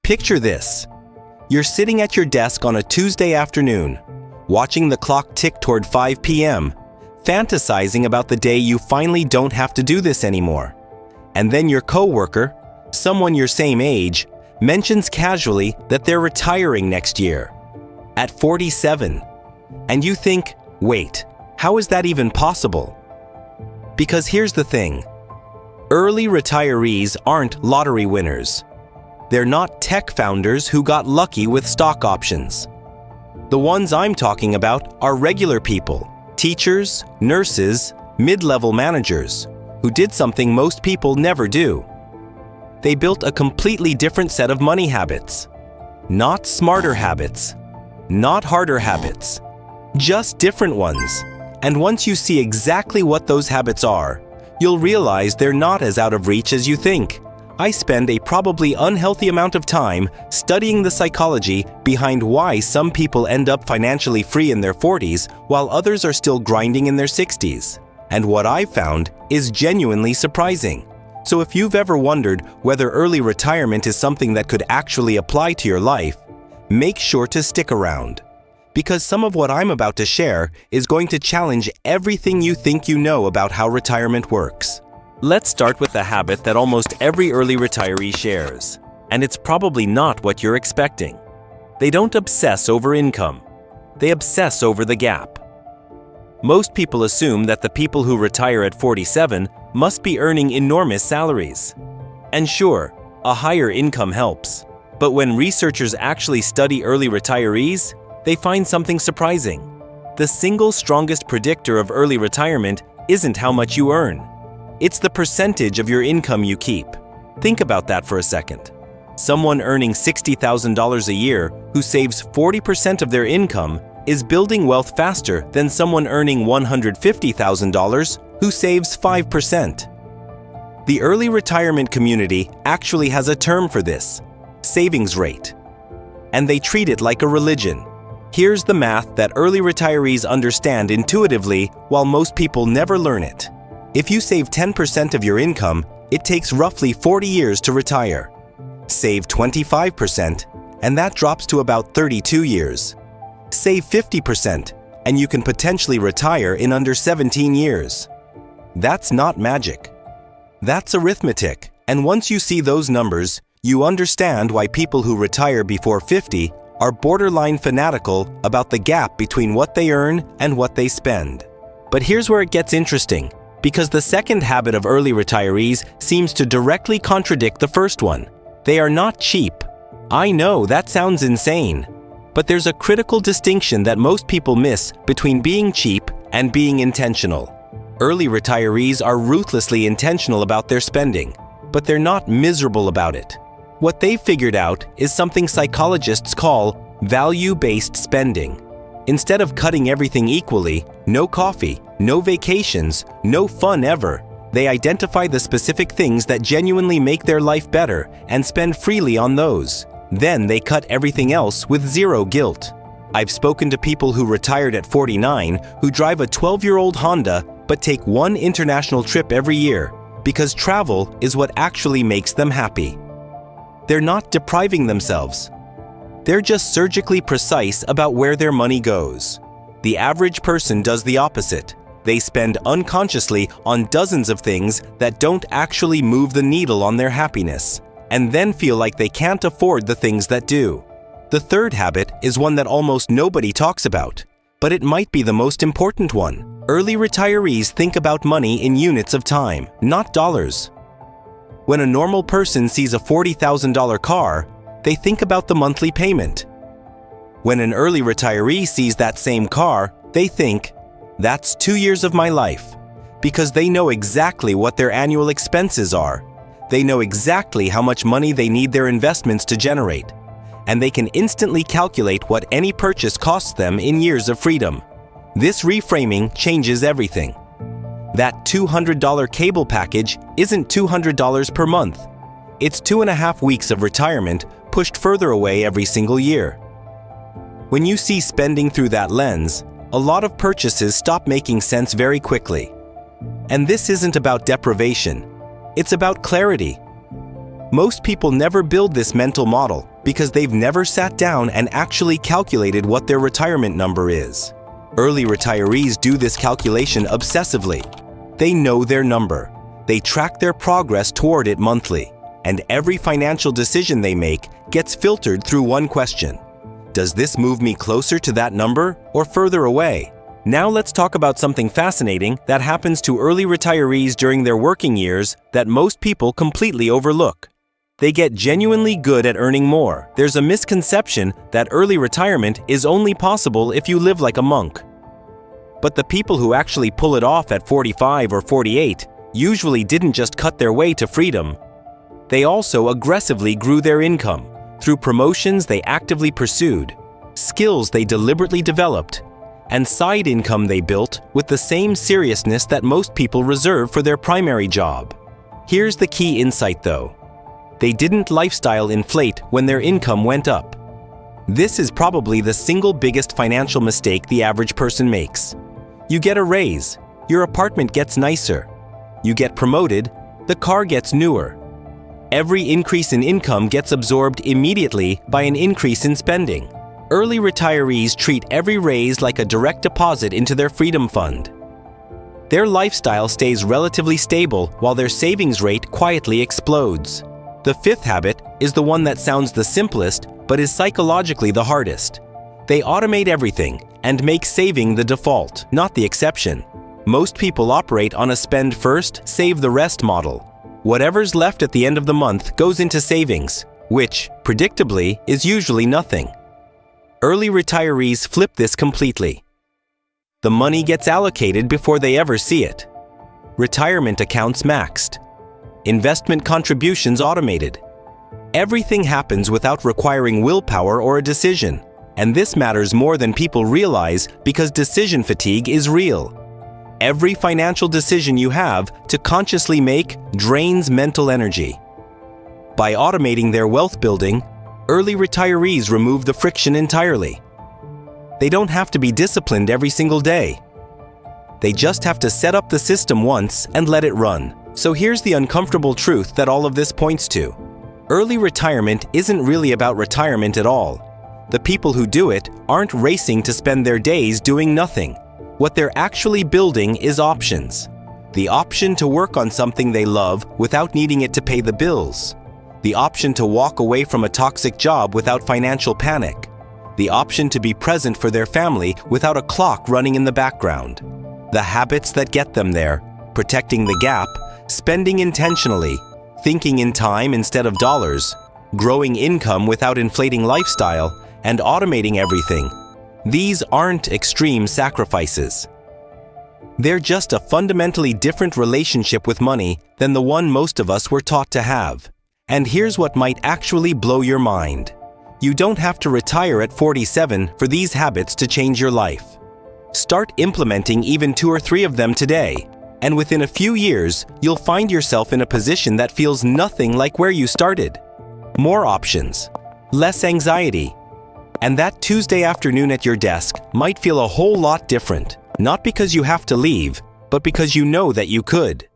Picture this. You're sitting at your desk on a Tuesday afternoon, watching the clock tick toward 5 p.m., fantasizing about the day you finally don't have to do this anymore. And then your coworker, someone your same age, mentions casually that they're retiring next year, at 47. And you think, wait, how is that even possible? Because here's the thing. Early retirees aren't lottery winners. They're not tech founders who got lucky with stock options. The ones I'm talking about are regular people, teachers, nurses, mid-level managers, who did something most people never do. They built a completely different set of money habits. Not smarter habits, not harder habits, just different ones. And once you see exactly what those habits are, you'll realize they're not as out of reach as you think. I spend a probably unhealthy amount of time studying the psychology behind why some people end up financially free in their 40s while others are still grinding in their 60s. And what I've found is genuinely surprising. So if you've ever wondered whether early retirement is something that could actually apply to your life, make sure to stick around. Because some of what I'm about to share is going to challenge everything you think you know about how retirement works. Let's start with the habit that almost every early retiree shares, and it's probably not what you're expecting. They don't obsess over income. They obsess over the gap. Most people assume that the people who retire at 47 must be earning enormous salaries. And sure, a higher income helps. But when researchers actually study early retirees, they find something surprising. The single strongest predictor of early retirement isn't how much you earn. It's the percentage of your income you keep. Think about that for a second. Someone earning $60,000 a year who saves 40% of their income is building wealth faster than someone earning $150,000 who saves 5%. The early retirement community actually has a term for this: savings rate. And they treat it like a religion. Here's the math that early retirees understand intuitively while most people never learn it. If you save 10% of your income, it takes roughly 40 years to retire. Save 25%, and that drops to about 32 years. Save 50%, and you can potentially retire in under 17 years. That's not magic. That's arithmetic, and once you see those numbers, you understand why people who retire before 50 are borderline fanatical about the gap between what they earn and what they spend. But here's where it gets interesting, because the second habit of early retirees seems to directly contradict the first one. They are not cheap. I know that sounds insane, but there's a critical distinction that most people miss between being cheap and being intentional. Early retirees are ruthlessly intentional about their spending, but they're not miserable about it. What they've figured out is something psychologists call value-based spending. Instead of cutting everything equally, no coffee, no vacations, no fun ever, they identify the specific things that genuinely make their life better and spend freely on those. Then they cut everything else with zero guilt. I've spoken to people who retired at 49 who drive a 12-year-old Honda but take one international trip every year because travel is what actually makes them happy. They're not depriving themselves. They're just surgically precise about where their money goes. The average person does the opposite. They spend unconsciously on dozens of things that don't actually move the needle on their happiness, and then feel like they can't afford the things that do. The third habit is one that almost nobody talks about, but it might be the most important one. Early retirees think about money in units of time, not dollars. When a normal person sees a $40,000 car, they think about the monthly payment. When an early retiree sees that same car, they think, that's 2 years of my life, because they know exactly what their annual expenses are. They know exactly how much money they need their investments to generate, and they can instantly calculate what any purchase costs them in years of freedom. This reframing changes everything. That $200 cable package isn't $200 per month. It's 2.5 weeks of retirement pushed further away every single year. When you see spending through that lens, a lot of purchases stop making sense very quickly. And this isn't about deprivation. It's about clarity. Most people never build this mental model because they've never sat down and actually calculated what their retirement number is. Early retirees do this calculation obsessively. They know their number. They track their progress toward it monthly, and every financial decision they make gets filtered through one question. Does this move me closer to that number or further away? Now let's talk about something fascinating that happens to early retirees during their working years that most people completely overlook. They get genuinely good at earning more. There's a misconception that early retirement is only possible if you live like a monk. But the people who actually pull it off at 45 or 48 usually didn't just cut their way to freedom. They also aggressively grew their income through promotions they actively pursued, skills they deliberately developed, and side income they built with the same seriousness that most people reserve for their primary job. Here's the key insight though. They didn't lifestyle inflate when their income went up. This is probably the single biggest financial mistake the average person makes. You get a raise, your apartment gets nicer. You get promoted, the car gets newer. Every increase in income gets absorbed immediately by an increase in spending. Early retirees treat every raise like a direct deposit into their freedom fund. Their lifestyle stays relatively stable while their savings rate quietly explodes. The fifth habit is the one that sounds the simplest, but is psychologically the hardest. They automate everything and make saving the default, not the exception. Most people operate on a spend first, save the rest model. Whatever's left at the end of the month goes into savings, which, predictably, is usually nothing. Early retirees flip this completely. The money gets allocated before they ever see it. Retirement accounts maxed. Investment contributions automated. Everything happens without requiring willpower or a decision, and this matters more than people realize because decision fatigue is real. Every financial decision you have to consciously make drains mental energy. By automating their wealth building, early retirees remove the friction entirely. They don't have to be disciplined every single day. They just have to set up the system once and let it run. So here's the uncomfortable truth that all of this points to. Early retirement isn't really about retirement at all. The people who do it aren't racing to spend their days doing nothing. What they're actually building is options. The option to work on something they love without needing it to pay the bills. The option to walk away from a toxic job without financial panic. The option to be present for their family without a clock running in the background. The habits that get them there: protecting the gap, spending intentionally, thinking in time instead of dollars, growing income without inflating lifestyle, and automating everything. These aren't extreme sacrifices. They're just a fundamentally different relationship with money than the one most of us were taught to have. And here's what might actually blow your mind. You don't have to retire at 47 for these habits to change your life. Start implementing even 2 or 3 of them today, and within a few years, you'll find yourself in a position that feels nothing like where you started. More options, less anxiety, and that Tuesday afternoon at your desk might feel a whole lot different, not because you have to leave, but because you know that you could.